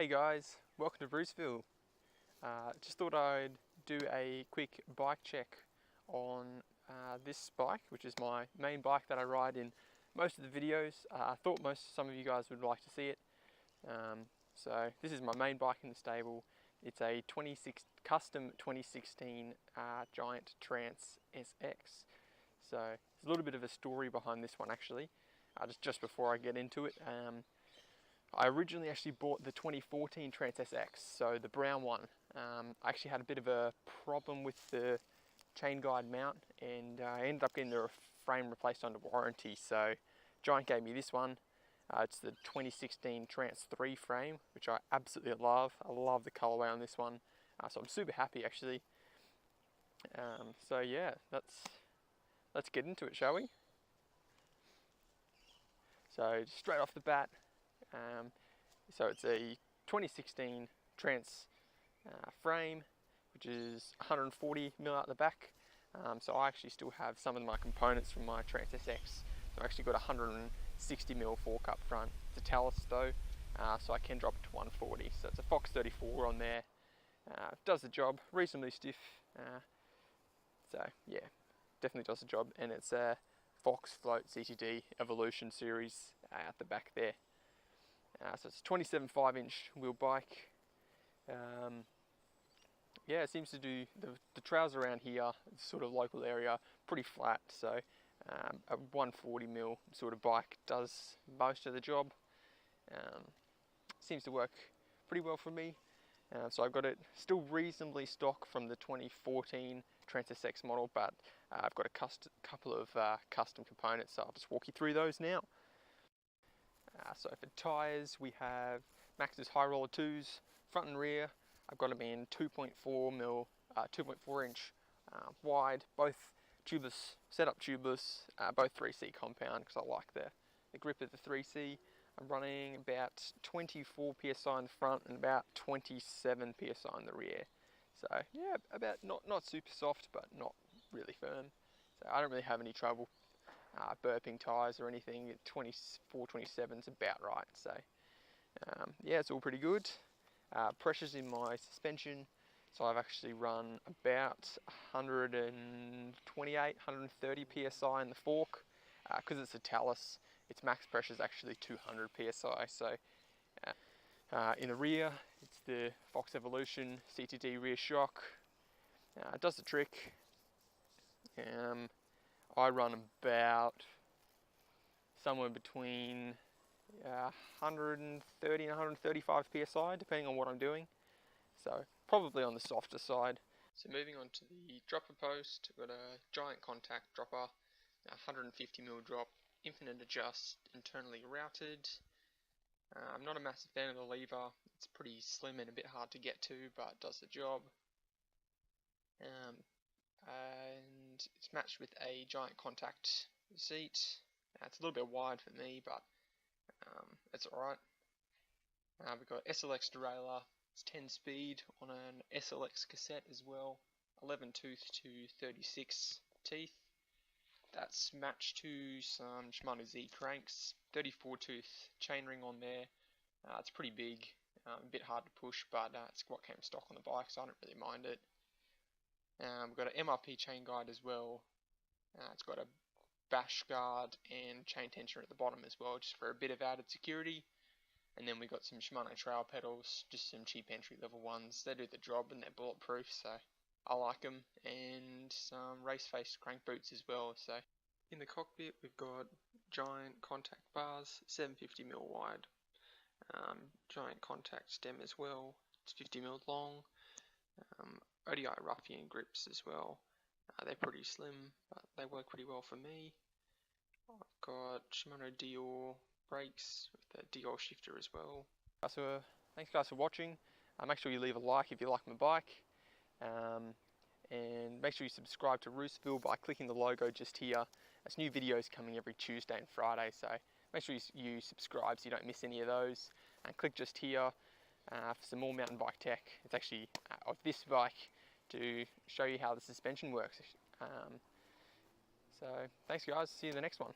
Hey guys, welcome to RoostVille. Just thought I'd do a quick bike check on this bike, which is my main bike that I ride in most of the videos. I thought some of you guys would like to see it. So this is my main bike in the stable. It's a custom 2016 Giant Trance SX. So there's a little bit of a story behind this one actually. Just before I get into it. I originally actually bought the 2014 Trance SX, so the brown one. I actually had a bit of a problem with the chain guide mount, and I ended up getting the frame replaced under warranty. So Giant gave me this one. It's the 2016 Trance 3 frame, which I absolutely love. I love the colorway on this one, so I'm super happy actually. So yeah, let's get into it, shall we? So straight off the bat, so it's a 2016 Trance frame, which is 140mm out the back. So I actually still have some of my components from my Trance SX. So I actually got 160mm fork up front. It's a Talus though, so I can drop it to 140. So it's a Fox 34 on there. Does the job, reasonably stiff. So yeah, definitely does the job, and it's a Fox Float CTD Evolution series at the back there. So it's a 27.5-inch wheel bike. Yeah, it seems to do the trails around here, sort of local area, pretty flat. So a 140mm sort of bike does most of the job. Seems to work pretty well for me. So I've got it still reasonably stock from the 2014 Trance SX model, but I've got a couple of custom components, so I'll just walk you through those now. So for tyres, we have Maxxis High Roller 2s, front and rear. I've got them in 2.4-inch wide, both tubeless, setup tubeless, both 3C compound, because I like the grip of the 3C. I'm running about 24 psi in the front and about 27 psi in the rear. So yeah, about not super soft, but not really firm. So I don't really have any trouble burping tyres or anything. 24, 27 is about right. So yeah, it's all pretty good. Pressures in my suspension. So I've actually run about 128, 130 psi in the fork. Because it's a Talus, its max pressure is actually 200 psi. So in the rear, it's the Fox Evolution CTD rear shock. It does the trick. I run about somewhere between 130 and 135 psi, depending on what I'm doing. So probably on the softer side. So moving on to the dropper post, I've got a Giant contact dropper, 150mm drop, infinite adjust, internally routed. I'm not a massive fan of the lever. It's pretty slim and a bit hard to get to, but does the job. And it's matched with a Giant contact seat. It's a little bit wide for me, but it's alright. We've got SLX derailleur. It's 10 speed on an SLX cassette as well. 11 tooth to 36 teeth. That's matched to some Shimano Z cranks. 34 tooth chainring on there. It's pretty big, a bit hard to push, but it's what came stock on the bike, so I don't really mind it. We've got an MRP chain guide as well. It's got a bash guard and chain tensioner at the bottom as well, just for a bit of added security. And then we got some Shimano trail pedals, just some cheap entry level ones. They do the job and they're bulletproof, so I like them. And some race face crank boots as well. So in the cockpit we've got Giant contact bars, 750mm wide. Giant contact stem as well. It's 50mm long. ODI Ruffian grips as well. They're pretty slim, but they work pretty well for me. I've got Shimano Dior brakes with a Dior shifter as well. So thanks guys for watching. Make sure you leave a like if you like my bike. And make sure you subscribe to RoostVille by clicking the logo just here. There's new videos coming every Tuesday and Friday, so make sure you subscribe so you don't miss any of those. And click just here for some more mountain bike tech. It's actually of this bike to show you how the suspension works. So thanks guys, see you in the next one.